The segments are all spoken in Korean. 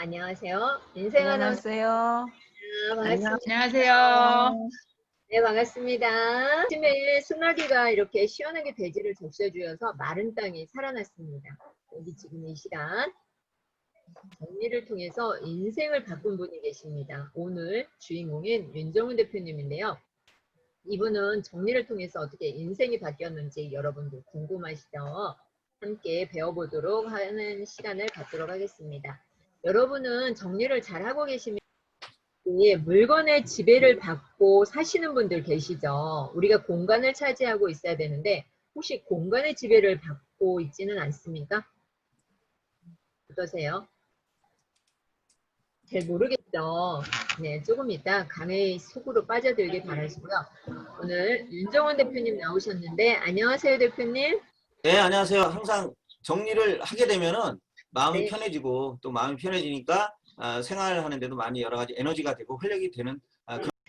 안녕하세요. 인생 아나운서 안녕하세요. 반갑습니다. 안녕하세요. 네, 반갑습니다. 아침에 소나기가 이렇게 시원하게 대지를 적셔주어서 마른 땅이 살아났습니다. 여기 지금 이 시간 정리를 통해서 인생을 바꾼 분이 계십니다. 오늘 주인공인 윤정훈 대표님인데요. 이분은 정리를 통해서 어떻게 인생이 바뀌었는지 여러분들 궁금하시죠? 함께 배워보도록 하는 시간을 갖도록 하겠습니다. 여러분은 정리를 잘하고 계시면 물건의 지배를 받고 사시는 분들 계시죠? 우리가 공간을 차지하고 있어야 되는데 혹시 공간의 지배를 받고 있지는 않습니까? 어떠세요? 잘 모르겠죠? 네, 조금 이따 강의 속으로 빠져들길 바라시고요. 오늘 윤정훈 대표님 나오셨는데 안녕하세요 대표님. 네, 안녕하세요. 항상 정리를 하게 되면은 마음이 네. 편해지고 또 마음이 편해지니까 생활하는데도 많이 여러 가지 에너지가 되고 활력이 되는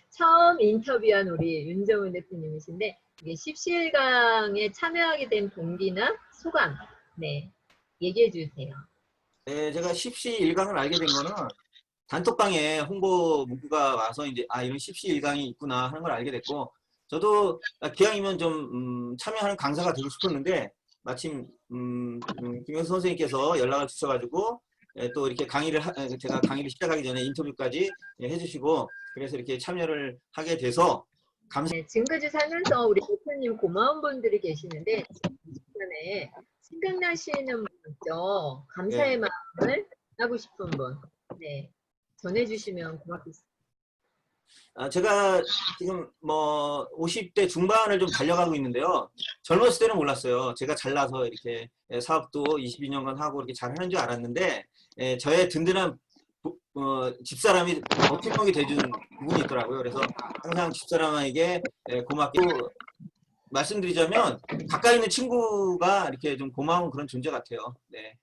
처음 인터뷰한 우리 윤정훈 대표님이신데 이게 10시일강에 참여하게 된 동기나 소감 네, 얘기해 주세요. 네, 제가 10시 1강을 알게 된 거는 단톡방에 홍보 문구가 와서 이제 이런 10시 1강이 있구나 하는 걸 알게 됐고, 저도 기왕이면 좀 참여하는 강사가 되고 싶었는데 마침 김영수 선생님께서 연락을 주셔가지고 또 이렇게 제가 강의를 시작하기 전에 인터뷰까지 해주시고 그래서 이렇게 참여를 하게 돼서 네, 지금까지 살면서 우리 대표님 고마운 분들이 계시는데 이 시간에 생각나시는 분 있죠? 감사의 네. 마음을 하고 싶은 분 네, 전해주시면 고맙겠습니다. 제가 지금 뭐 50대 중반을 좀 달려가고 있는데요. 젊었을 때는 몰랐어요. 제가 잘나서 이렇게 사업도 22년간 하고 이렇게 잘하는 줄 알았는데 저의 든든한 집사람이 버팀목이 돼준 부분이 있더라고요. 그래서 항상 집사람에게 고맙게 말씀드리자면 가까이 있는 친구가 이렇게 좀 고마운 그런 존재 같아요. 네.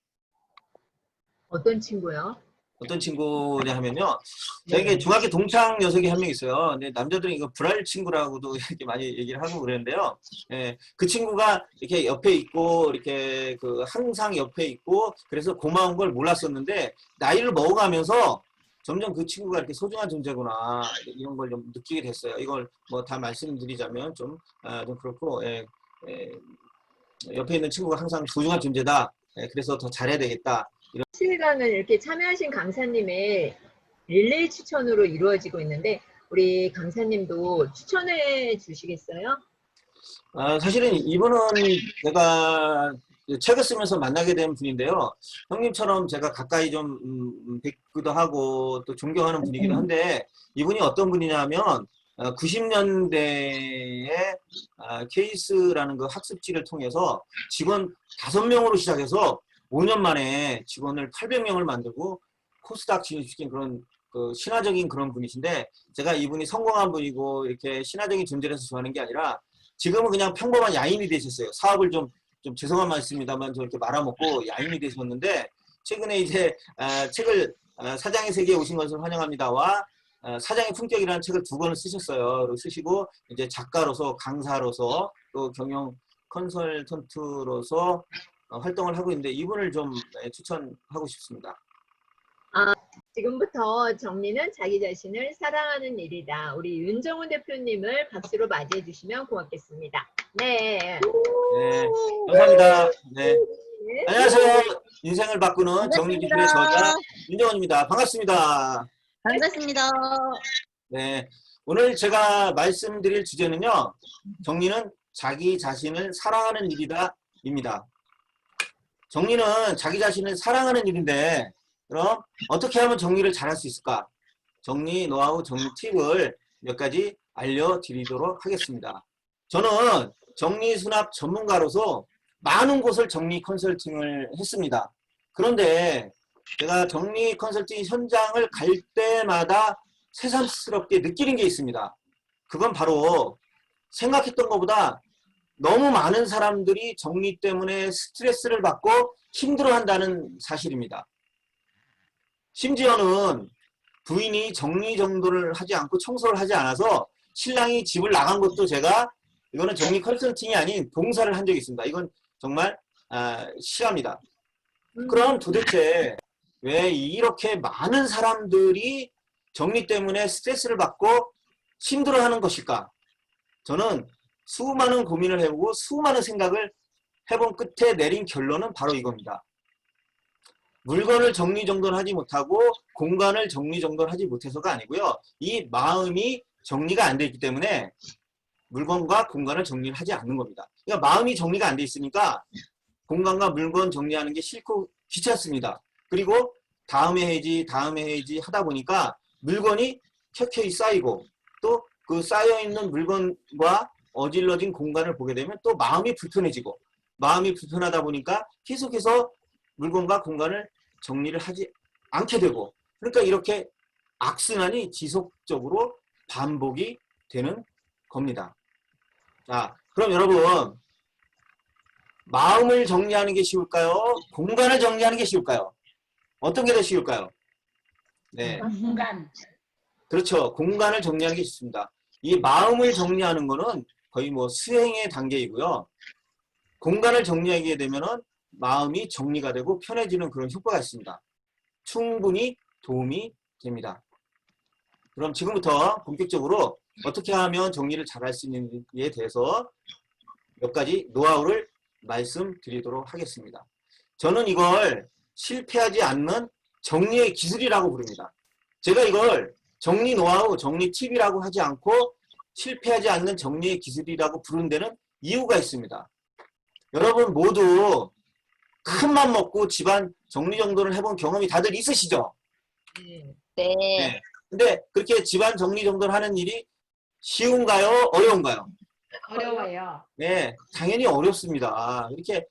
어떤 친구요? 어떤 친구냐 하면요. 네. 저에게 중학교 동창 녀석이 한 명 있어요. 근데 남자들은 이거 불알 친구라고도 이렇게 많이 얘기를 하고 그러는데요. 그 친구가 이렇게 옆에 있고, 이렇게 항상 옆에 있고, 그래서 고마운 걸 몰랐었는데, 나이를 먹어가면서 점점 그 친구가 이렇게 소중한 존재구나, 이런 걸 좀 느끼게 됐어요. 이걸 뭐 다 말씀드리자면 좀 그렇고, 옆에 있는 친구가 항상 소중한 존재다. 그래서 더 잘해야 되겠다. 실강을 이렇게 참여하신 강사님의 릴레이 추천으로 이루어지고 있는데 우리 강사님도 추천해 주시겠어요? 사실은 이분은 제가 책을 쓰면서 만나게 된 분인데요. 형님처럼 제가 가까이 좀 뵙기도 하고 또 존경하는 분이기도 한데, 이분이 어떤 분이냐면 90년대에 케이스라는 그 학습지를 통해서 직원 5명으로 시작해서 5년 만에 직원을 800명을 만들고 코스닥 진입시킨 그런 신화적인 그런 분이신데, 제가 이분이 성공한 분이고 이렇게 신화적인 존재라서 좋아하는 게 아니라 지금은 그냥 평범한 야인이 되셨어요. 사업을 좀 죄송한 말씀입니다만 저렇게 말아먹고 야인이 되셨는데, 최근에 이제 책을 사장의 세계에 오신 것을 환영합니다와 사장의 품격이라는 책을 2권을 쓰셨어요. 쓰시고 이제 작가로서, 강사로서, 또 경영 컨설턴트로서 활동을 하고 있는데, 이분을 좀 추천하고 싶습니다. 지금부터 정리는 자기 자신을 사랑하는 일이다. 우리 윤정훈 대표님을 박수로 맞이해 주시면 고맙겠습니다. 네. 네, 감사합니다. 네. 안녕하세요. 인생을 바꾸는 정리기술의 저자 윤정훈입니다. 반갑습니다. 반갑습니다. 네, 오늘 제가 말씀드릴 주제는요, 정리는 자기 자신을 사랑하는 일이다 입니다. 정리는 자기 자신을 사랑하는 일인데, 그럼 어떻게 하면 정리를 잘할 수 있을까? 정리 노하우, 정리 팁을 몇 가지 알려드리도록 하겠습니다. 저는 정리 수납 전문가로서 많은 곳을 정리 컨설팅을 했습니다. 그런데 제가 정리 컨설팅 현장을 갈 때마다 새삼스럽게 느끼는 게 있습니다. 그건 바로 생각했던 것보다 너무 많은 사람들이 정리 때문에 스트레스를 받고 힘들어한다는 사실입니다. 심지어는 부인이 정리정돈을 하지 않고 청소를 하지 않아서 신랑이 집을 나간 것도 제가, 이거는 정리 컨설팅이 아닌 봉사를 한 적이 있습니다. 이건 정말 실합니다. 그럼 도대체 왜 이렇게 많은 사람들이 정리 때문에 스트레스를 받고 힘들어하는 것일까? 저는 수많은 고민을 해보고 수많은 생각을 해본 끝에 내린 결론은 바로 이겁니다. 물건을 정리정돈하지 못하고 공간을 정리정돈하지 못해서가 아니고요. 이 마음이 정리가 안 돼 있기 때문에 물건과 공간을 정리를 하지 않는 겁니다. 그러니까 마음이 정리가 안 돼 있으니까 공간과 물건 정리하는 게 싫고 귀찮습니다. 그리고 다음에 해야지 하다 보니까 물건이 켜켜이 쌓이고 또 그 쌓여있는 물건과 어질러진 공간을 보게 되면 또 마음이 불편해지고 마음이 불편하다 보니까 계속해서 물건과 공간을 정리를 하지 않게 되고 그러니까 이렇게 악순환이 지속적으로 반복이 되는 겁니다. 자, 그럼 여러분 마음을 정리하는 게 쉬울까요? 공간을 정리하는 게 쉬울까요? 어떤 게 더 쉬울까요? 네, 공간. 그렇죠. 공간을 정리하는 게 쉽습니다. 이 마음을 정리하는 거는 거의 뭐 수행의 단계이고요. 공간을 정리하게 되면은 마음이 정리가 되고 편해지는 그런 효과가 있습니다. 충분히 도움이 됩니다. 그럼 지금부터 본격적으로 어떻게 하면 정리를 잘할 수 있는지에 대해서 몇 가지 노하우를 말씀드리도록 하겠습니다. 저는 이걸 실패하지 않는 정리의 기술이라고 부릅니다. 제가 이걸 정리 노하우, 정리 팁이라고 하지 않고 실패하지 않는 정리의 기술이라고 부르는 데는 이유가 있습니다. 여러분 모두 큰맘 먹고 집안 정리정돈을 해본 경험이 다들 있으시죠? 네. 네. 네. 근데 그렇게 집안 정리정돈 하는 일이 쉬운가요? 어려운가요? 어려워요. 네, 당연히 어렵습니다. 이렇게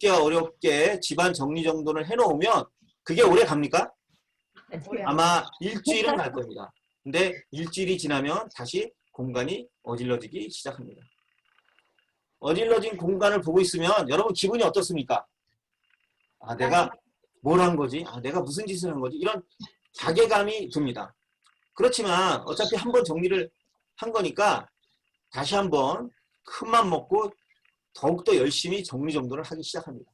어렵게 집안 정리정돈을 해놓으면 그게 오래 갑니까? 아마 일주일은 갈 겁니다. 근데 일주일이 지나면 다시 공간이 어질러지기 시작합니다. 어질러진 공간을 보고 있으면 여러분 기분이 어떻습니까? 아, 내가 뭘 한 거지? 아, 내가 무슨 짓을 한 거지? 이런 자괴감이 듭니다. 그렇지만 어차피 한번 정리를 한 거니까 다시 한번 큰맘 먹고 더욱더 열심히 정리정돈을 하기 시작합니다.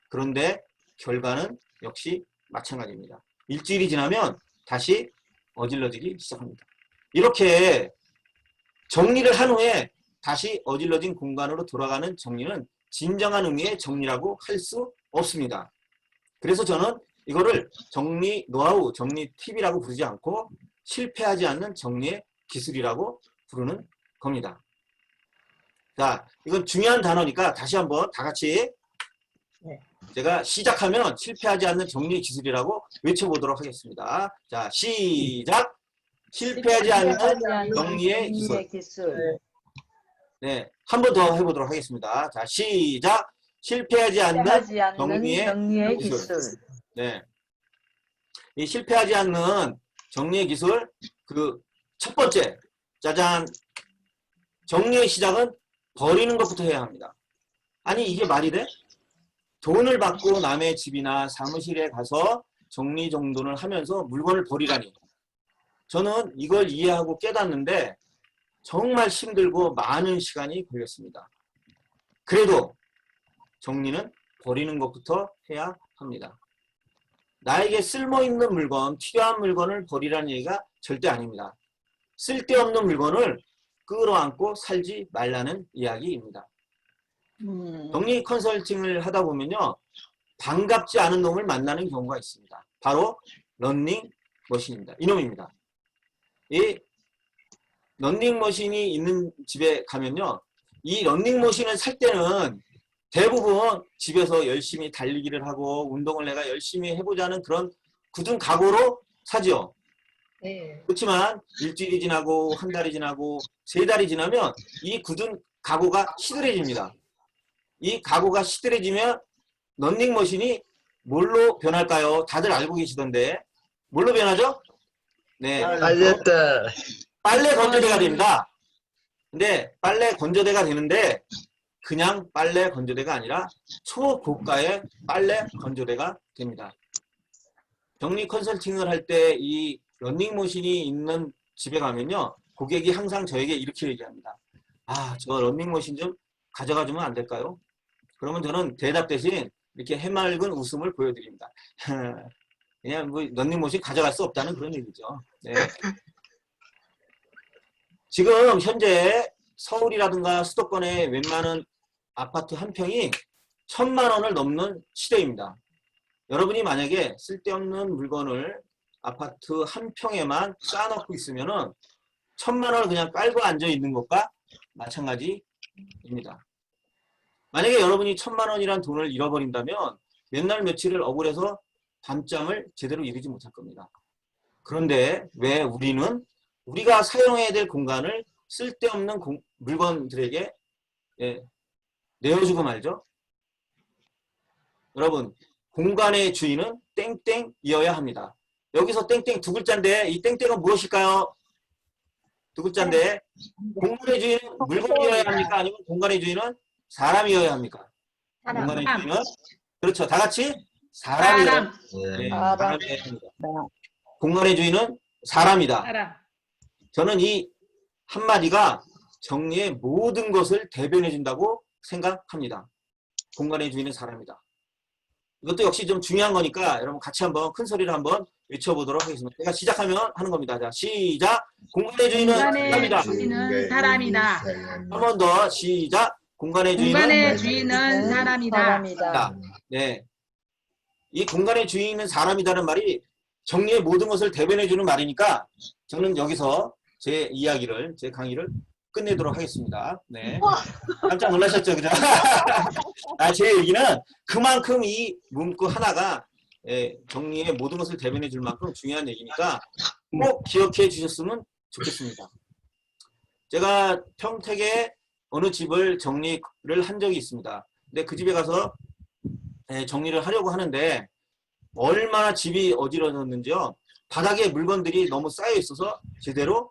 그런데 결과는 역시 마찬가지입니다. 일주일이 지나면 다시 어질러지기 시작합니다. 이렇게 정리를 한 후에 다시 어질러진 공간으로 돌아가는 정리는 진정한 의미의 정리라고 할 수 없습니다. 그래서 저는 이거를 정리 노하우, 정리 팁이라고 부르지 않고 실패하지 않는 정리의 기술이라고 부르는 겁니다. 자, 이건 중요한 단어니까 다시 한번 다 같이 제가 시작하면 실패하지 않는 정리 기술이라고 외쳐보도록 하겠습니다. 자, 시작! 실패하지 않는 정리의 기술. 네, 한 번 더 해보도록 하겠습니다. 자, 시작! 실패하지 않는 정리의 기술. 네, 이 실패하지 않는 정리의 기술, 그 첫 번째, 짜잔! 정리의 시작은 버리는 것부터 해야 합니다. 아니, 이게 말이 돼? 돈을 받고 남의 집이나 사무실에 가서 정리정돈을 하면서 물건을 버리라니. 저는 이걸 이해하고 깨닫는데 정말 힘들고 많은 시간이 걸렸습니다. 그래도 정리는 버리는 것부터 해야 합니다. 나에게 쓸모있는 물건, 필요한 물건을 버리라는 얘기가 절대 아닙니다. 쓸데없는 물건을 끌어안고 살지 말라는 이야기입니다. 정리 컨설팅을 하다 보면요. 반갑지 않은 놈을 만나는 경우가 있습니다. 바로 런닝머신입니다. 이놈입니다. 이 런닝머신이 있는 집에 가면요. 이 런닝머신을 살 때는 대부분 집에서 열심히 달리기를 하고 운동을 내가 열심히 해보자는 그런 굳은 각오로 사죠. 네. 그렇지만 일주일이 지나고 한 달이 지나고 세 달이 지나면 이 굳은 각오가 시들해집니다. 이 각오가 시들해지면 런닝머신이 뭘로 변할까요? 다들 알고 계시던데 뭘로 변하죠? 네, 알겠다. 빨래 건조대가 됩니다. 근데 빨래 건조대가 되는데 그냥 빨래 건조대가 아니라 초고가의 빨래 건조대가 됩니다. 정리 컨설팅을 할 때 이 런닝머신이 있는 집에 가면요. 고객이 항상 저에게 이렇게 얘기합니다. 아, 저 런닝머신 좀 가져가 주면 안 될까요? 그러면 저는 대답 대신 이렇게 해맑은 웃음을 보여드립니다. 그냥 뭐 런닝머신 가져갈 수 없다는 그런 얘기죠. 네. 지금 현재 서울이라든가 수도권의 웬만한 아파트 한 평이 1,000만 원을 넘는 시대입니다. 여러분이 만약에 쓸데없는 물건을 아파트 한 평에만 쌓아놓고 있으면은 1,000만 원을 그냥 깔고 앉아 있는 것과 마찬가지입니다. 만약에 여러분이 1,000만 원이란 돈을 잃어버린다면 몇 날 며칠을 억울해서 밤잠을 제대로 이루지 못할 겁니다. 그런데 왜 우리는 우리가 사용해야 될 공간을 쓸데없는 물건들에게 내어주고 말죠? 여러분, 공간의 주인은 땡땡이어야 합니다. 여기서 땡땡 두 글자인데 이 땡땡은 무엇일까요? 두 글자인데 공간의 주인은 물건이어야 합니까? 아니면 공간의 주인은 사람이어야 합니까? 사람. 공간의 주인은 그렇죠. 다 같이 사람이어야 사람. 합니다. 공간의 주인은 사람이다. 사람. 저는 이 한마디가 정리의 모든 것을 대변해 준다고 생각합니다. 공간의 주인은 사람이다. 이것도 역시 좀 중요한 거니까 여러분 같이 한번 큰 소리로 한번 외쳐보도록 하겠습니다. 제가 시작하면 하는 겁니다. 자, 시작. 공간의 주인은 사람이다. 주인은 사람이다. 한 번 더 시작. 공간의 주인은 공간의 주인은 사람이다. 네. 이 공간의 주인은 사람이다는 말이 정리의 모든 것을 대변해 주는 말이니까 저는 여기서 제 이야기를, 제 강의를 끝내도록 하겠습니다. 네. 깜짝 놀라셨죠? 그죠? 제 얘기는 그만큼 이 문구 하나가 정리의 모든 것을 대변해 줄 만큼 중요한 얘기니까 꼭 기억해 주셨으면 좋겠습니다. 제가 평택에 어느 집을 정리를 한 적이 있습니다. 근데 그 집에 가서 정리를 하려고 하는데 얼마나 집이 어지러졌는지요. 바닥에 물건들이 너무 쌓여 있어서 제대로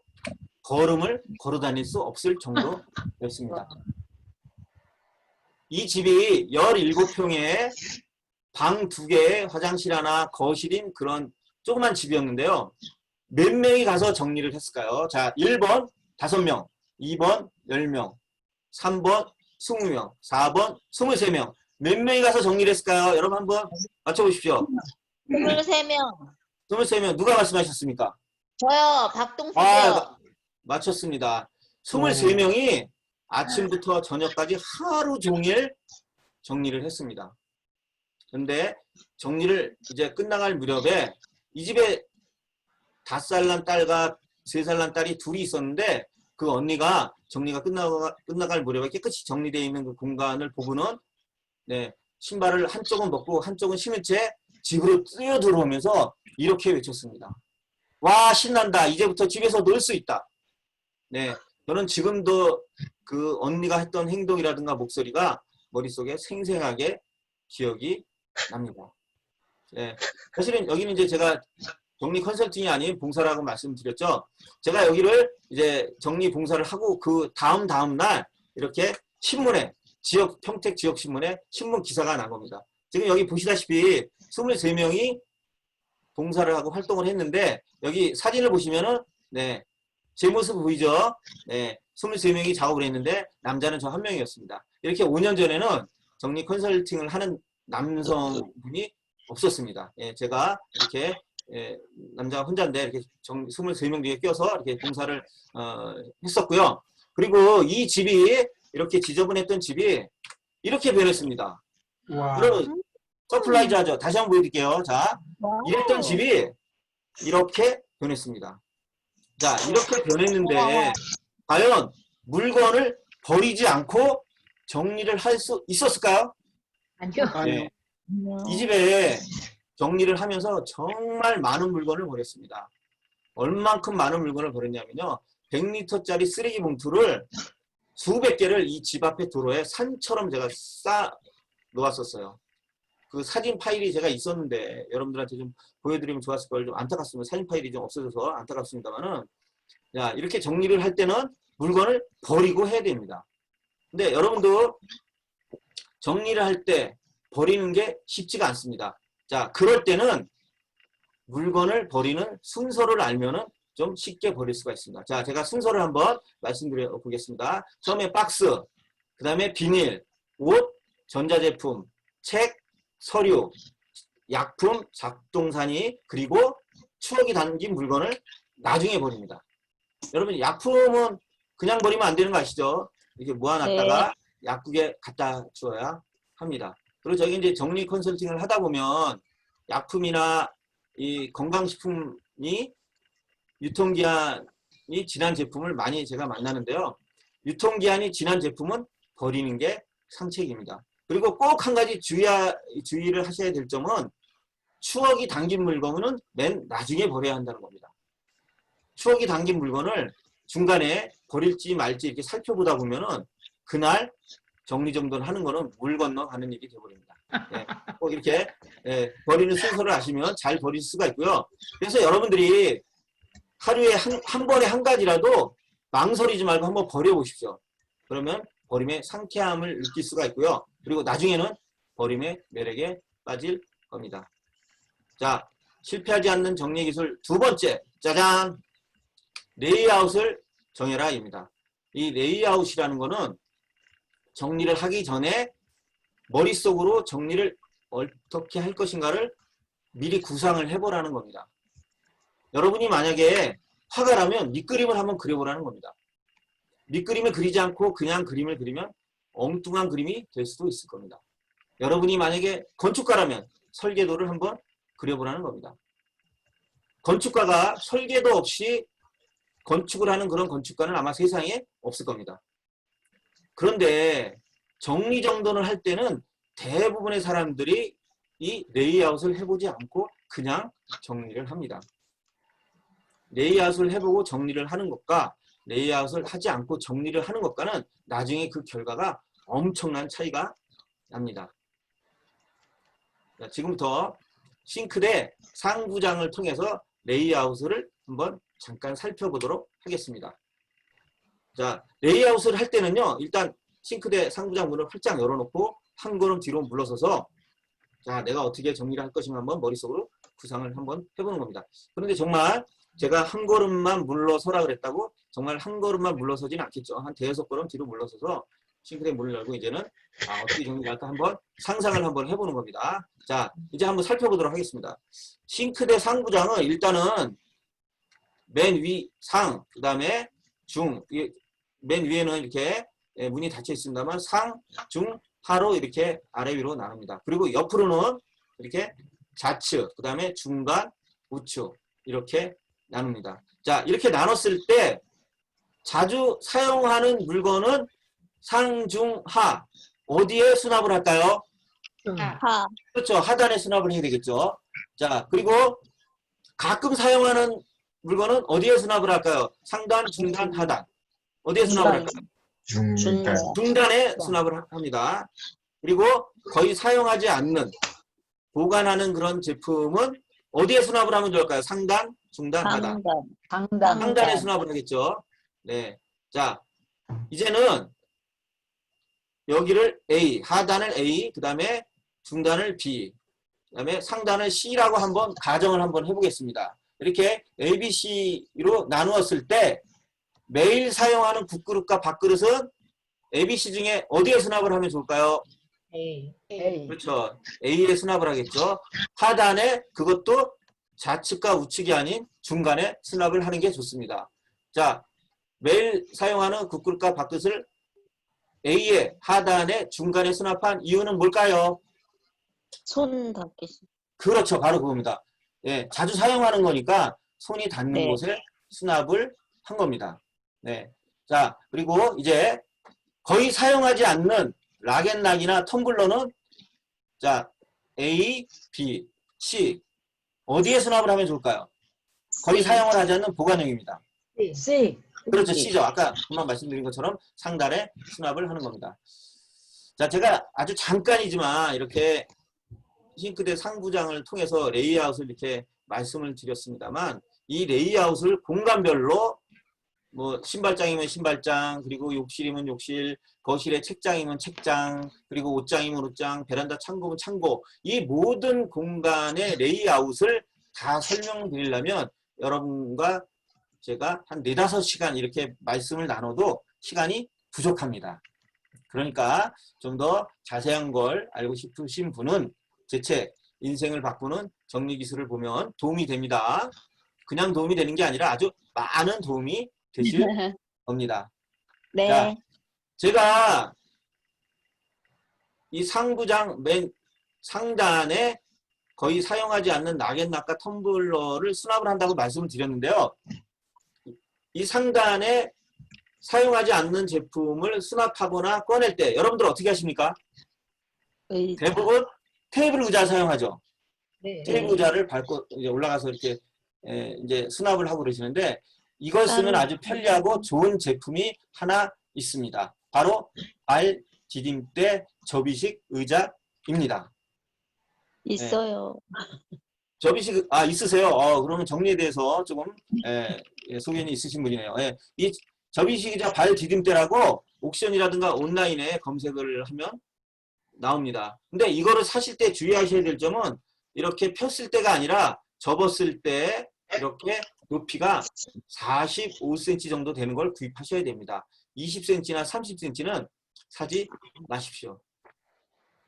걸음을 걸어 다닐 수 없을 정도였습니다. 이 집이 17평에 방 2개에 화장실 하나, 거실인 그런 조그만 집이었는데요. 몇 명이 가서 정리를 했을까요? 자, 1번 5명, 2번 10명, 3번 20명, 4번 23명. 몇 명이 가서 정리를 했을까요? 여러분 한번 맞춰보십시오. 23명. 23명. 누가 말씀하셨습니까? 저요, 박동수요. 맞췄습니다. 23명이 아침부터 저녁까지 하루 종일 정리를 했습니다. 근데 정리를 이제 끝나갈 무렵에 이 집에 5살 난 딸과 3살 난 딸이 둘이 있었는데 그 언니가 정리가 끝나갈 무렵에 깨끗이 정리되어 있는 그 공간을 보고는 신발을 한쪽은 벗고 한쪽은 신은 채 집으로 뛰어 들어오면서 이렇게 외쳤습니다. 와, 신난다. 이제부터 집에서 놀 수 있다. 네, 저는 지금도 그 언니가 했던 행동이라든가 목소리가 머릿속에 생생하게 기억이 납니다. 네, 사실은 여기는 이제 제가 정리 컨설팅이 아닌 봉사라고 말씀드렸죠. 제가 여기를 이제 정리 봉사를 하고 그 다음 날 이렇게 신문에 평택 지역 신문에 신문 기사가 난 겁니다. 지금 여기 보시다시피 23명이 봉사를 하고 활동을 했는데 여기 사진을 보시면은 제 모습 보이죠? 23명이 작업을 했는데 남자는 저 한 명이었습니다. 이렇게 5년 전에는 정리 컨설팅을 하는 남성분이 없었습니다. 제가 이렇게 남자 혼자인데 이렇게 23명 뒤에 껴서 이렇게 봉사를 했었고요. 그리고 이 집이 이렇게 지저분했던 집이 이렇게 변했습니다. 여러분 서플라이즈 하죠. 다시 한번 보여드릴게요. 자, 이랬던 집이 이렇게 변했습니다. 자, 이렇게 변했는데 과연 물건을 버리지 않고 정리를 할 수 있었을까요? 아니요. 네. 이 집에 정리를 하면서 정말 많은 물건을 버렸습니다. 얼만큼 많은 물건을 버렸냐면요. 100리터짜리 쓰레기 봉투를 수백 개를 이 집 앞에 도로에 산처럼 제가 쌓아 놓았었어요. 그 사진 파일이 제가 있었는데 여러분들한테 좀 보여드리면 좋았을 걸. 좀 안타깝습니다. 사진 파일이 좀 없어져서 안타깝습니다만은, 자, 이렇게 정리를 할 때는 물건을 버리고 해야 됩니다. 근데 여러분도 정리를 할 때 버리는 게 쉽지가 않습니다. 자, 그럴 때는 물건을 버리는 순서를 알면은 좀 쉽게 버릴 수가 있습니다. 자, 제가 순서를 한번 말씀드려 보겠습니다. 처음에 박스, 그 다음에 비닐, 옷, 전자제품, 책, 서류, 약품, 작동산이 그리고 추억이 담긴 물건을 나중에 버립니다. 여러분 약품은 그냥 버리면 안 되는 거 아시죠? 이렇게 모아놨다가 약국에 갖다 주어야 합니다. 그리고 저희 이제 정리 컨설팅을 하다 보면 약품이나 이 건강식품이 유통기한이 지난 제품을 많이 제가 만나는데요. 유통기한이 지난 제품은 버리는 게 상책입니다. 그리고 꼭 한 가지 주의를 하셔야 될 점은 추억이 담긴 물건은 맨 나중에 버려야 한다는 겁니다. 추억이 담긴 물건을 중간에 버릴지 말지 이렇게 살펴보다 보면은 그날 정리정돈 하는 거는 물 건너 가는 일이 되어버립니다. 네, 꼭 이렇게 버리는 순서를 아시면 잘 버릴 수가 있고요. 그래서 여러분들이 하루에 한 번에 한 가지라도 망설이지 말고 한번 버려보십시오. 그러면 버림의 상쾌함을 느낄 수가 있고요. 그리고 나중에는 버림의 매력에 빠질 겁니다. 자, 실패하지 않는 정리 기술 두 번째, 짜잔! 레이아웃을 정해라입니다. 이 레이아웃이라는 거는 정리를 하기 전에 머릿속으로 정리를 어떻게 할 것인가를 미리 구상을 해보라는 겁니다. 여러분이 만약에 화가 나면 밑그림을 한번 그려보라는 겁니다. 밑그림을 그리지 않고 그냥 그림을 그리면 엉뚱한 그림이 될 수도 있을 겁니다. 여러분이 만약에 건축가라면 설계도를 한번 그려보라는 겁니다. 건축가가 설계도 없이 건축을 하는 그런 건축가는 아마 세상에 없을 겁니다. 그런데 정리정돈을 할 때는 대부분의 사람들이 이 레이아웃을 해보지 않고 그냥 정리를 합니다. 레이아웃을 해보고 정리를 하는 것과 레이아웃을 하지 않고 정리를 하는 것과는 나중에 그 결과가 엄청난 차이가 납니다. 자, 지금부터 싱크대 상부장을 통해서 레이아웃을 한번 잠깐 살펴보도록 하겠습니다. 자, 레이아웃을 할 때는요, 일단 싱크대 상부장 문을 활짝 열어놓고 한 걸음 뒤로 물러서서 자, 내가 어떻게 정리를 할 것인가 한번 머릿속으로 구상을 한번 해보는 겁니다. 그런데 정말 제가 한 걸음만 물러서라 그랬다고 정말 한 걸음만 물러서지는 않겠죠. 한 대여섯 걸음 뒤로 물러서서 싱크대 문을 열고 이제는 어떻게 정리를 할까 한번 상상을 한번 해보는 겁니다. 자, 이제 한번 살펴보도록 하겠습니다. 싱크대 상부장은 일단은 맨 위 상, 그 다음에 중, 맨 위에는 이렇게 문이 닫혀 있습니다만 상, 중, 하로 이렇게 아래 위로 나눕니다. 그리고 옆으로는 이렇게 좌측, 그 다음에 중간, 우측 이렇게 나눕니다. 자, 이렇게 나눴을 때 자주 사용하는 물건은 상, 중, 하 어디에 수납을 할까요? 하. 그렇죠. 하단에 수납을 해야 되겠죠. 자, 그리고 가끔 사용하는 물건은 어디에 수납을 할까요? 상단, 중단, 하단. 어디에 수납을 할까요? 중단. 중단에 수납을 합니다. 그리고 거의 사용하지 않는 보관하는 그런 제품은 어디에 수납을 하면 좋을까요? 상단, 중단, 하단. 상단에 수납을 하겠죠. 네. 자, 이제는 여기를 A, 하단을 A, 그 다음에 중단을 B, 그 다음에 상단을 C라고 한번 가정을 한번 해보겠습니다. 이렇게 A, B, C로 나누었을 때 매일 사용하는 국그릇과 밥그릇은 A, B, C 중에 어디에 수납을 하면 좋을까요? A. 그렇죠. A에 수납을 하겠죠. 하단에 그것도 좌측과 우측이 아닌 중간에 수납을 하는 게 좋습니다. 자, 매일 사용하는 국그릇과 밥그릇을 A에 하단에 중간에 수납한 이유는 뭘까요? 손 닿기. 그렇죠. 바로 그겁니다. 예, 자주 사용하는 거니까 손이 닿는 네. 곳에 수납을 한 겁니다. 네. 자, 그리고 이제 거의 사용하지 않는 락앤락이나 텀블러는 자, A, B, C 어디에 수납을 하면 좋을까요? 거의 사용을 하지 않는 보관형입니다. C. 그렇죠. C죠. 아까 금방 말씀드린 것처럼 상단에 수납을 하는 겁니다. 자, 제가 아주 잠깐이지만 이렇게 싱크대 상부장을 통해서 레이아웃을 이렇게 말씀을 드렸습니다만 이 레이아웃을 공간별로 뭐 신발장이면 신발장, 그리고 욕실이면 욕실, 거실에 책장이면 책장, 그리고 옷장이면 옷장, 베란다 창고면 창고, 이 모든 공간의 레이아웃을 다 설명드리려면 여러분과 제가 한 4-5시간 이렇게 말씀을 나눠도 시간이 부족합니다. 그러니까 좀 더 자세한 걸 알고 싶으신 분은 제 책 인생을 바꾸는 정리 기술을 보면 도움이 됩니다. 그냥 도움이 되는 게 아니라 아주 많은 도움이 되실 겁니다. 네. 자, 제가 이 상부장 맨 상단에 거의 사용하지 않는 락앤락과 텀블러를 수납을 한다고 말씀을 드렸는데요. 이 상단에 사용하지 않는 제품을 수납하거나 꺼낼 때 여러분들 어떻게 하십니까? 의자. 대부분 테이블 의자 사용하죠. 네. 테이블 의자를 밟고 이제 올라가서 이렇게 이제 수납을 하고 그러시는데 이걸 쓰면 아주 편리하고 좋은 제품이 하나 있습니다. 바로 발 디딤대 접이식 의자입니다. 있어요. 접이식 있으세요? 그러면 정리에 대해서 조금 소견이 있으신 분이네요. 이 접이식 의자 발 디딤대라고 옥션이라든가 온라인에 검색을 하면 나옵니다. 근데 이거를 사실 때 주의하셔야 될 점은 이렇게 폈을 때가 아니라 접었을 때 이렇게 높이가 45cm 정도 되는 걸 구입하셔야 됩니다. 20cm나 30cm는 사지 마십시오.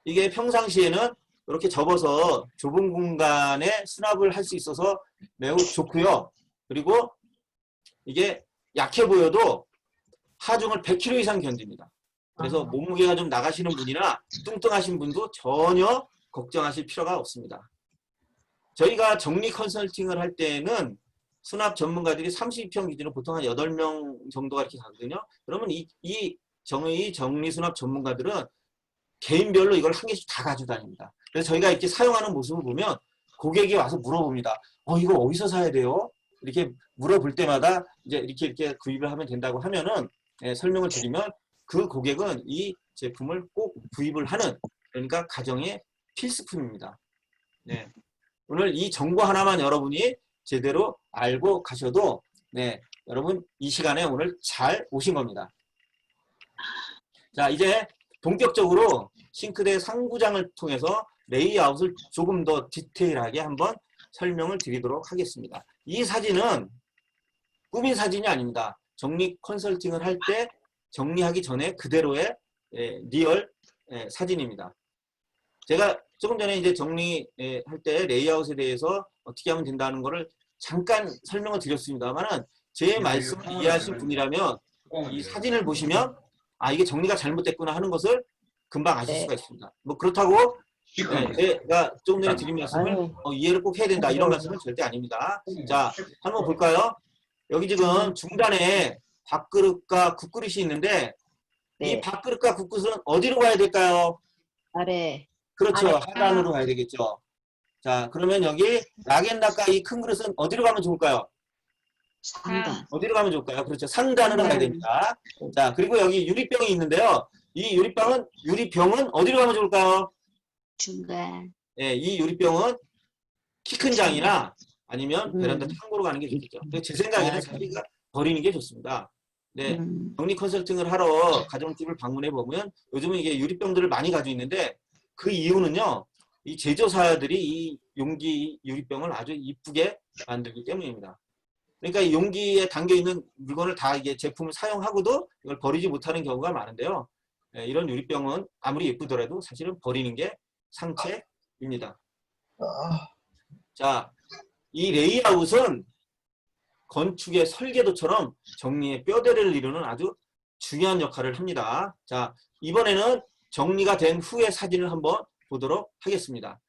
이게 평상시에는 이렇게 접어서 좁은 공간에 수납을 할 수 있어서 매우 좋고요. 그리고 이게 약해 보여도 하중을 100kg 이상 견딥니다. 그래서 몸무게가 좀 나가시는 분이나 뚱뚱하신 분도 전혀 걱정하실 필요가 없습니다. 저희가 정리 컨설팅을 할 때는 수납 전문가들이 30평 기준으로 보통 한 8명 정도가 이렇게 가거든요. 그러면 이 정리 수납 전문가들은 개인별로 이걸 한 개씩 다 가지고 다닙니다. 그래서 저희가 이렇게 사용하는 모습을 보면 고객이 와서 물어봅니다. 이거 어디서 사야 돼요? 이렇게 물어볼 때마다 이제 이렇게 구입을 하면 된다고 하면은 설명을 드리면 그 고객은 이 제품을 꼭 구입을 하는, 그러니까 가정의 필수품입니다. 네. 오늘 이 정보 하나만 여러분이 제대로 알고 가셔도 여러분 이 시간에 오늘 잘 오신 겁니다. 자, 이제 본격적으로 싱크대 상부장을 통해서 레이아웃을 조금 더 디테일하게 한번 설명을 드리도록 하겠습니다. 이 사진은 꾸민 사진이 아닙니다. 정리 컨설팅을 할 때 정리하기 전에 그대로의 리얼 사진입니다. 제가 조금 전에 이제 정리할 때 레이아웃에 대해서 어떻게 하면 된다는 거를 잠깐 설명을 드렸습니다만은 제 말씀을 이해하신 분이라면 이 사진을 보시면 이게 정리가 잘못됐구나 하는 것을 금방 아실 수가 있습니다. 뭐 그렇다고 제가 조금 전에 드린 말씀을 이해를 꼭 해야 된다 이런 말씀은 절대 아닙니다. 자, 한번 볼까요? 여기 지금 중간에 밥그릇과 국그릇이 있는데 이 밥그릇과 국그릇은 어디로 가야 될까요? 아래. 그렇죠. 하단으로 가야 되겠죠. 자, 그러면 여기 락앤락과 이 큰 그릇은 어디로 가면 좋을까요? 상단. 어디로 가면 좋을까요? 그렇죠. 상단으로 가야 됩니다. 자, 그리고 여기 유리병이 있는데요. 이 유리병은 어디로 가면 좋을까요? 중간. 이 유리병은 키 큰 장이나 아니면 베란다 창고로 가는 게 좋겠죠. 제 생각에는 자기가 버리는 게 좋습니다. 네, 정리 컨설팅을 하러 가정집을 방문해 보면 요즘은 이게 유리병들을 많이 가지고 있는데 그 이유는요, 이 제조사들이 이 용기 유리병을 아주 이쁘게 만들기 때문입니다. 그러니까 이 용기에 담겨 있는 물건을 다 이게 제품을 사용하고도 이걸 버리지 못하는 경우가 많은데요. 이런 유리병은 아무리 예쁘더라도 사실은 버리는 게 상책입니다. 자, 이 레이아웃은 건축의 설계도처럼 정리의 뼈대를 이루는 아주 중요한 역할을 합니다. 자, 이번에는 정리가 된 후의 사진을 한번 보도록 하겠습니다.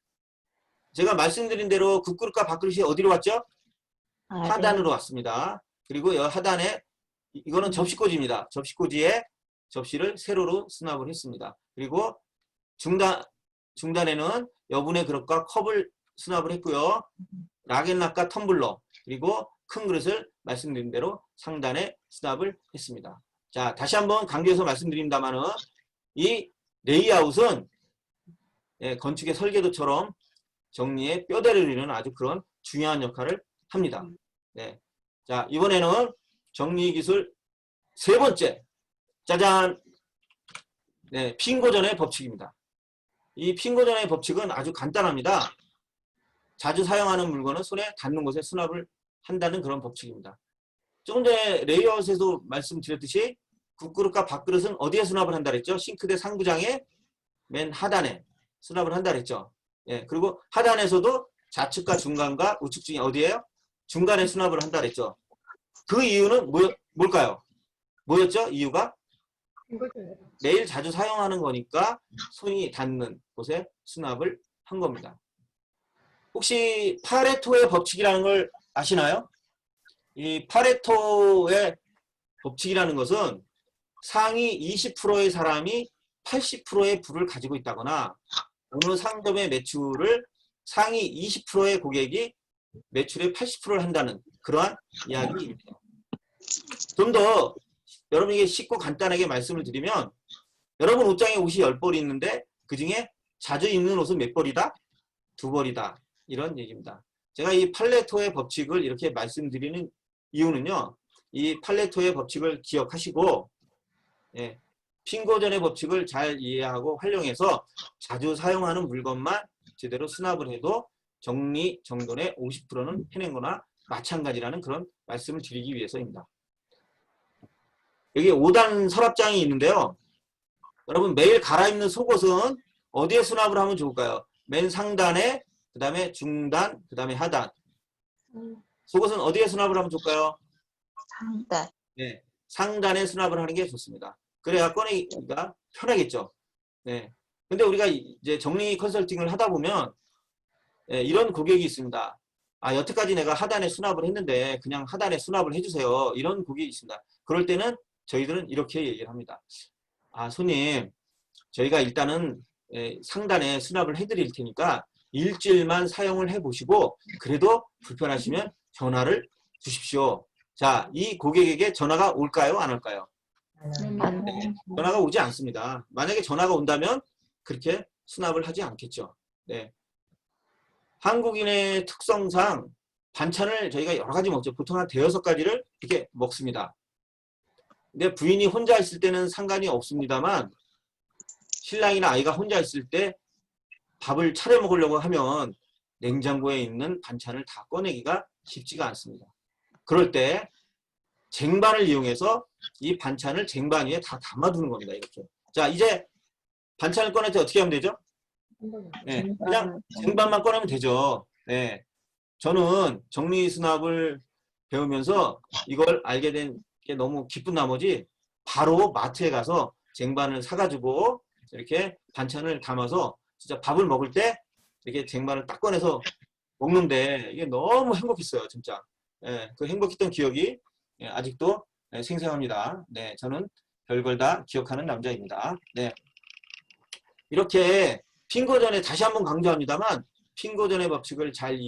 제가 말씀드린 대로 국그릇과 밥그릇이 어디로 왔죠? 하단으로 왔습니다. 그리고 이 하단에 이거는 접시꽂이입니다. 접시꽂이에 접시를 세로로 수납을 했습니다. 그리고 중단에는 여분의 그릇과 컵을 수납을 했고요. 락앤락과 텀블러, 그리고 큰 그릇을 말씀드린 대로 상단에 수납을 했습니다. 자, 다시 한번 강조해서 말씀드립니다만은 이 레이아웃은 건축의 설계도처럼 정리의 뼈대를 이루는 아주 그런 중요한 역할을 합니다. 네. 자, 이번에는 정리 기술 세 번째. 짜잔! 네, 핑고전의 법칙입니다. 이 핑고전의 법칙은 아주 간단합니다. 자주 사용하는 물건은 손에 닿는 곳에 수납을 한다는 그런 법칙입니다. 조금 전에 레이아웃에서 말씀드렸듯이 국그릇과 밥그릇은 어디에 수납을 한다 그랬죠? 싱크대 상부장의 맨 하단에 수납을 한다 그랬죠? 예, 그리고 하단에서도 좌측과 중간과 우측 중에 어디예요? 중간에 수납을 한다 그랬죠. 그 이유는 뭘까요? 뭐였죠? 이유가? 매일 자주 사용하는 거니까 손이 닿는 곳에 수납을 한 겁니다. 혹시 파레토의 법칙이라는 걸 아시나요? 이 파레토의 법칙이라는 것은 상위 20%의 사람이 80%의 부를 가지고 있다거나 어느 상점의 매출을 상위 20%의 고객이 매출의 80%를 한다는 그러한 이야기입니다. 좀 더 여러분에게 쉽고 간단하게 말씀을 드리면 여러분 옷장에 옷이 10벌이 있는데 그중에 자주 입는 옷은 몇 벌이다? 2벌이다. 이런 얘기입니다. 제가 이 팔레토의 법칙을 이렇게 말씀드리는 이유는요. 이 팔레토의 법칙을 기억하시고 예, 핑거전의 법칙을 잘 이해하고 활용해서 자주 사용하는 물건만 제대로 수납을 해도 정리 정돈의 50%는 해낸 거나 마찬가지라는 그런 말씀을 드리기 위해서입니다. 여기 5단 서랍장이 있는데요. 여러분 매일 갈아입는 속옷은 어디에 수납을 하면 좋을까요? 맨 상단에, 그 다음에 중단, 그 다음에 하단. 속옷은 어디에 수납을 하면 좋을까요? 상단. 네, 상단에 수납을 하는 게 좋습니다. 그래야 꺼내기가 편하겠죠. 네. 근데 우리가 이제 정리 컨설팅을 하다 보면 네, 이런 고객이 있습니다. 아, 여태까지 내가 하단에 수납을 했는데 그냥 하단에 수납을 해주세요. 이런 고객이 있습니다. 그럴 때는 저희들은 이렇게 얘기를 합니다. 아, 손님, 저희가 일단은 상단에 수납을 해드릴 테니까 일주일만 사용을 해보시고 그래도 불편하시면 전화를 주십시오. 자, 이 고객에게 전화가 올까요? 안 올까요? 네, 전화가 오지 않습니다. 만약에 전화가 온다면 그렇게 수납을 하지 않겠죠. 네. 한국인의 특성상 반찬을 저희가 여러 가지 먹죠. 보통 한 5-6가지를 이렇게 먹습니다. 근데 부인이 혼자 있을 때는 상관이 없습니다만 신랑이나 아이가 혼자 있을 때 밥을 차려 먹으려고 하면 냉장고에 있는 반찬을 다 꺼내기가 쉽지가 않습니다. 그럴 때 쟁반을 이용해서 이 반찬을 쟁반 위에 다 담아두는 겁니다. 이렇게. 자, 이제 반찬을 꺼낼 때 어떻게 하면 되죠? 네, 그냥 쟁반만 꺼내면 되죠. 네, 저는 정리 수납을 배우면서 이걸 알게 된 게 너무 기쁜 나머지 바로 마트에 가서 쟁반을 사가지고 이렇게 반찬을 담아서 진짜 밥을 먹을 때 이렇게 쟁반을 딱 꺼내서 먹는데 이게 너무 행복했어요. 진짜. 예, 그 행복했던 기억이 아직도 생생합니다. 네, 저는 별걸 다 기억하는 남자입니다. 네, 이렇게 핑거전에 다시 한번 강조합니다만 핑거전의 법칙을 잘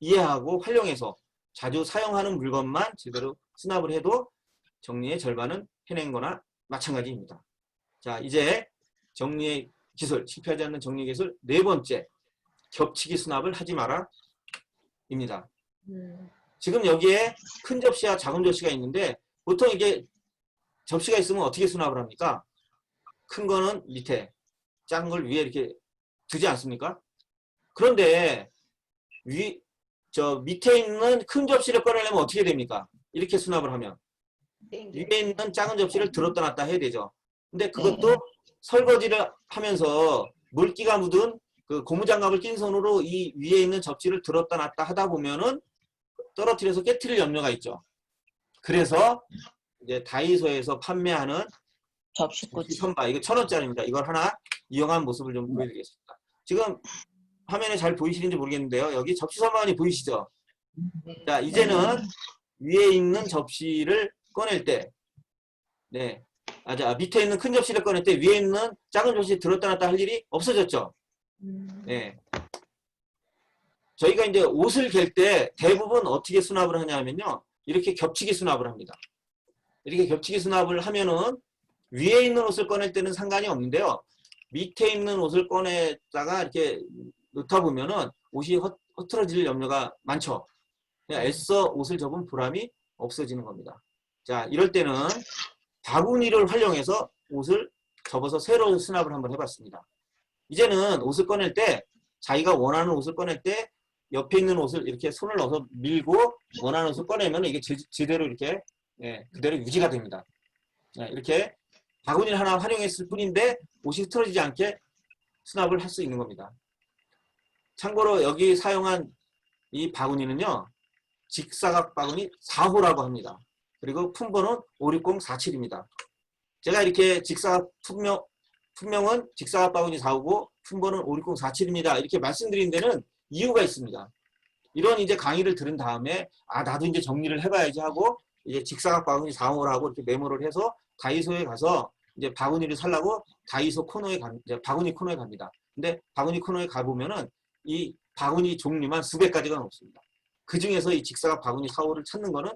이해하고 활용해서 자주 사용하는 물건만 제대로 수납을 해도 정리의 절반은 해낸 거나 마찬가지입니다. 자, 이제 정리의 기술, 실패하지 않는 정리 기술 4번째, 겹치기 수납을 하지 마라 입니다. 지금 여기에 큰 접시와 작은 접시가 있는데 보통 이게 접시가 있으면 어떻게 수납을 합니까? 큰 거는 밑에, 작은 걸 위에 이렇게 두지 않습니까? 그런데 밑에 있는 큰 접시를 꺼내려면 어떻게 됩니까? 이렇게 수납을 하면 위에 있는 작은 접시를 들었다 놨다 해야 되죠. 근데 그것도 설거지를 하면서 물기가 묻은 그 고무장갑을 낀 손으로 이 위에 있는 접시를 들었다 놨다 하다 보면은 떨어뜨려서 깨트릴 염려가 있죠. 그래서 이제 다이소에서 판매하는 접시꽂이. 선바, 이거 1,000원짜리입니다. 이걸 하나 이용한 모습을 좀 보여드리겠습니다. 지금 화면에 잘 보이시는지 모르겠는데요. 여기 접시 선반이 보이시죠? 자, 이제는 위에 있는 접시를 꺼낼 때, 네, 밑에 있는 큰 접시를 꺼낼 때 위에 있는 작은 접시 들었다 놨다 할 일이 없어졌죠. 네. 저희가 이제 옷을 갤 때 대부분 어떻게 수납을 하냐면요. 이렇게 겹치기 수납을 합니다. 이렇게 겹치기 수납을 하면은 위에 있는 옷을 꺼낼 때는 상관이 없는데요. 밑에 있는 옷을 꺼냈다가 이렇게 넣다 보면은 옷이 흐트러질 염려가 많죠. 그냥 애써 옷을 접은 보람이 없어지는 겁니다. 자, 이럴 때는 바구니를 활용해서 옷을 접어서 새로 수납을 한번 해봤습니다. 이제는 옷을 꺼낼 때 자기가 원하는 옷을 꺼낼 때 옆에 있는 옷을 이렇게 손을 넣어서 밀고 원하는 옷을 꺼내면 이게 제대로 이렇게 그대로 유지가 됩니다. 이렇게 바구니를 하나 활용했을 뿐인데 옷이 흐트러지지 않게 수납을 할 수 있는 겁니다. 참고로 여기 사용한 이 바구니는요. 직사각 바구니 4호라고 합니다. 그리고 품번은 56047입니다. 제가 이렇게 직사각 품명은 직사각 바구니 4호고 품번은 56047입니다. 이렇게 말씀드린 데는 이유가 있습니다. 이런 이제 강의를 들은 다음에 나도 이제 정리를 해봐야지 하고 이제 직사각 바구니 4호라고 이렇게 메모를 해서 다이소에 가서 이제 바구니를 살라고 다이소 코너에 이제 바구니 코너에 갑니다. 근데 바구니 코너에 가보면은 이 바구니 종류만 수백 가지가 넘습니다. 그 중에서 이 직사각 바구니 4호를 찾는 거는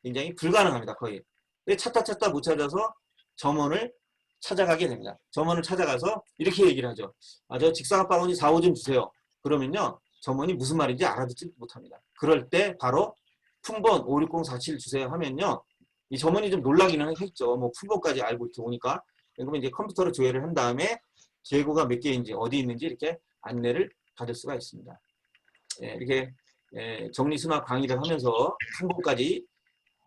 굉장히 불가능합니다. 거의. 근데 찾다 못 찾아서 점원을 찾아가게 됩니다. 점원을 찾아가서 이렇게 얘기를 하죠. 저 직사각 바구니 4호 좀 주세요. 그러면요. 점원이 무슨 말인지 알아듣지 못합니다. 그럴 때 바로 품번 56047 주세요 하면요. 이 점원이 좀 놀라기는 했죠. 뭐 품번까지 알고 이렇게 오니까. 그러면 이제 컴퓨터로 조회를 한 다음에 재고가 몇 개인지 어디 있는지 이렇게 안내를 받을 수가 있습니다. 이렇게 정리 수납 강의를 하면서 품번까지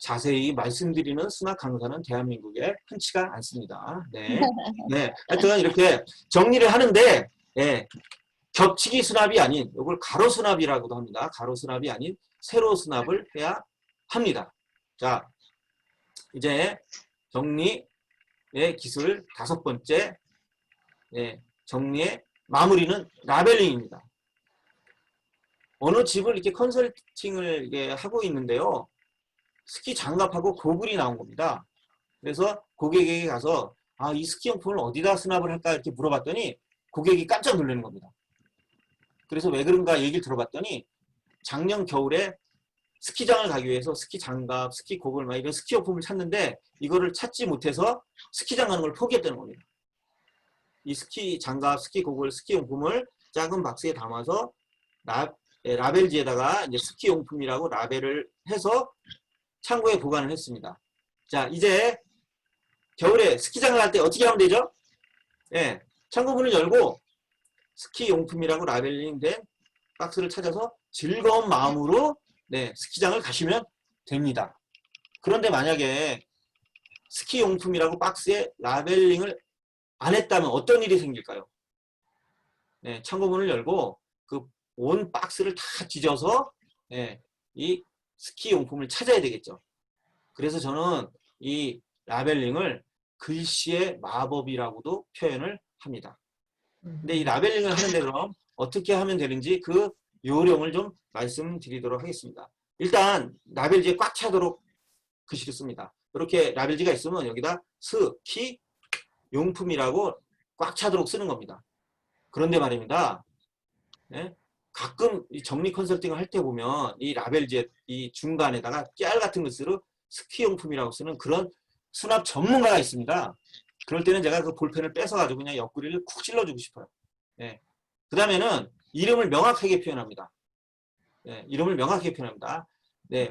자세히 말씀드리는 수납 강사는 대한민국에 흔치가 않습니다. 네. 하여튼 이렇게 정리를 하는데 겹치기 수납이 아닌 이걸 가로 수납이라고도 합니다. 가로 수납이 아닌 세로 수납을 해야 합니다. 자, 이제 정리의 기술 5번째 정리의 마무리는 라벨링입니다. 어느 집을 이렇게 컨설팅을 이렇게 하고 있는데요. 스키 장갑하고 고글이 나온 겁니다. 그래서 고객에게 가서 이 스키 용품을 어디다 수납을 할까 이렇게 물어봤더니 고객이 깜짝 놀라는 겁니다. 그래서 왜 그런가 얘기를 들어봤더니 작년 겨울에 스키장을 가기 위해서 스키 장갑, 스키 고글 이런 스키 용품을 찾는데 이거를 찾지 못해서 스키장 가는 걸 포기했다는 겁니다. 이 스키 장갑, 스키 고글, 스키 용품을 작은 박스에 담아서 라벨지에다가 이제 스키 용품이라고 라벨을 해서 창고에 보관을 했습니다. 자, 이제 겨울에 스키장을 갈 때 어떻게 하면 되죠? 창고 문을 열고 스키 용품이라고 라벨링된 박스를 찾아서 즐거운 마음으로 스키장을 가시면 됩니다. 그런데 만약에 스키 용품이라고 박스에 라벨링을 안 했다면 어떤 일이 생길까요? 창고 문을 열고 그 온 박스를 다 뒤져서 이 스키 용품을 찾아야 되겠죠. 그래서 저는 이 라벨링을 글씨의 마법이라고도 표현을 합니다. 근데 이 라벨링을 하는데 그럼 어떻게 하면 되는지 그 요령을 좀 말씀드리도록 하겠습니다. 일단 라벨지에 꽉 차도록 글씨를 씁니다. 이렇게 라벨지가 있으면 여기다 스키 용품이라고 꽉 차도록 쓰는 겁니다. 그런데 말입니다. 가끔 이 정리 컨설팅을 할 때 보면 이 라벨지에 이 중간에다가 깨알 같은 것으로 스키 용품이라고 쓰는 그런 수납 전문가가 있습니다. 그럴 때는 제가 그 볼펜을 뺏어가지고 그냥 옆구리를 쿡 찔러주고 싶어요. 그 다음에는 이름을 명확하게 표현합니다. 이름을 명확하게 표현합니다.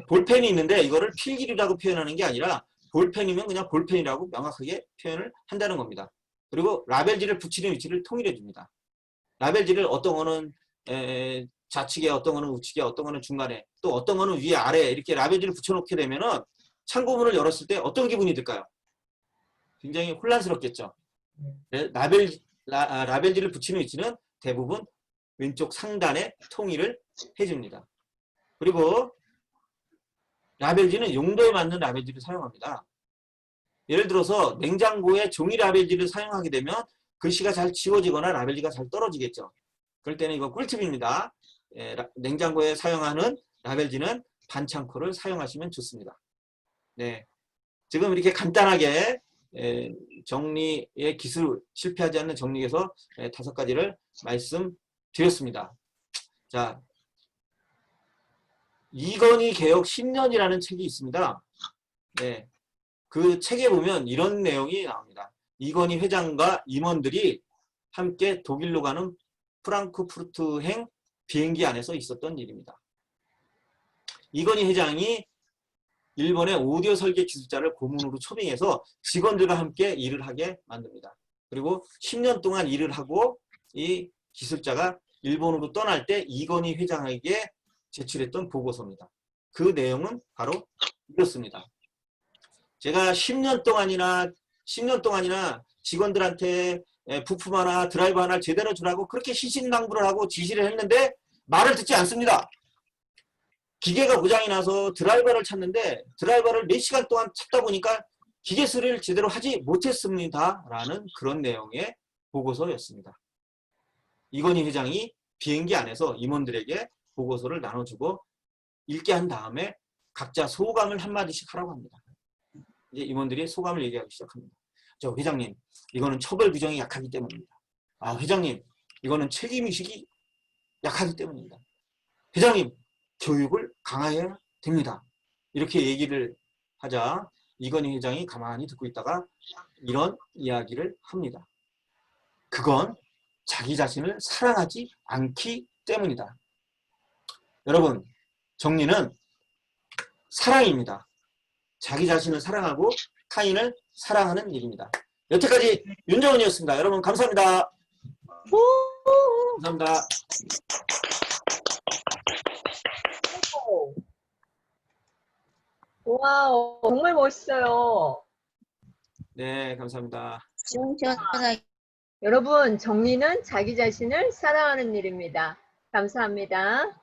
볼펜이 있는데 이거를 필기류라고 표현하는 게 아니라 볼펜이면 그냥 볼펜이라고 명확하게 표현을 한다는 겁니다. 그리고 라벨지를 붙이는 위치를 통일해 줍니다. 라벨지를 어떤 거는 좌측에, 어떤 거는 우측에, 어떤 거는 중간에, 또 어떤 거는 위에 아래에 이렇게 라벨지를 붙여놓게 되면은 창고문을 열었을 때 어떤 기분이 들까요? 굉장히 혼란스럽겠죠. 라벨지를 붙이는 위치는 대부분 왼쪽 상단에 통일을 해줍니다. 그리고 라벨지는 용도에 맞는 라벨지를 사용합니다. 예를 들어서 냉장고에 종이 라벨지를 사용하게 되면 글씨가 잘 지워지거나 라벨지가 잘 떨어지겠죠. 그럴 때는 이거 꿀팁입니다. 냉장고에 사용하는 라벨지는 반창고를 사용하시면 좋습니다. 지금 이렇게 간단하게 정리의 기술, 실패하지 않는 정리에서 5가지를 말씀드렸습니다. 자, 이건희 개혁 10년이라는 책이 있습니다. 그 책에 보면 이런 내용이 나옵니다. 이건희 회장과 임원들이 함께 독일로 가는 프랑크푸르트행 비행기 안에서 있었던 일입니다. 이건희 회장이 일본의 오디오 설계 기술자를 고문으로 초빙해서 직원들과 함께 일을 하게 만듭니다. 그리고 10년 동안 일을 하고 이 기술자가 일본으로 떠날 때 이건희 회장에게 제출했던 보고서입니다. 그 내용은 바로 이렇습니다. 제가 10년 동안이나 직원들한테 부품 하나, 드라이버 하나를 제대로 주라고 그렇게 신신당부를 하고 지시를 했는데 말을 듣지 않습니다. 기계가 고장이 나서 드라이버를 찾는데 드라이버를 4시간 동안 찾다 보니까 기계 수리를 제대로 하지 못했습니다. 라는 그런 내용의 보고서였습니다. 이건희 회장이 비행기 안에서 임원들에게 보고서를 나눠주고 읽게 한 다음에 각자 소감을 한마디씩 하라고 합니다. 이제 임원들이 소감을 얘기하기 시작합니다. 저 회장님, 이거는 처벌 규정이 약하기 때문입니다. 아, 회장님, 이거는 책임의식이 약하기 때문입니다. 회장님, 교육을 강화해야 됩니다. 이렇게 얘기를 하자 이건희 회장이 가만히 듣고 있다가 이런 이야기를 합니다. 그건 자기 자신을 사랑하지 않기 때문이다. 여러분, 정리는 사랑입니다. 자기 자신을 사랑하고 타인을 사랑하는 일입니다. 여태까지 윤정원이었습니다. 여러분 감사합니다. 감사합니다. 와우, 정말 멋있어요. 네, 감사합니다. 시원시원하게. 여러분, 정리는 자기 자신을 사랑하는 일입니다. 감사합니다.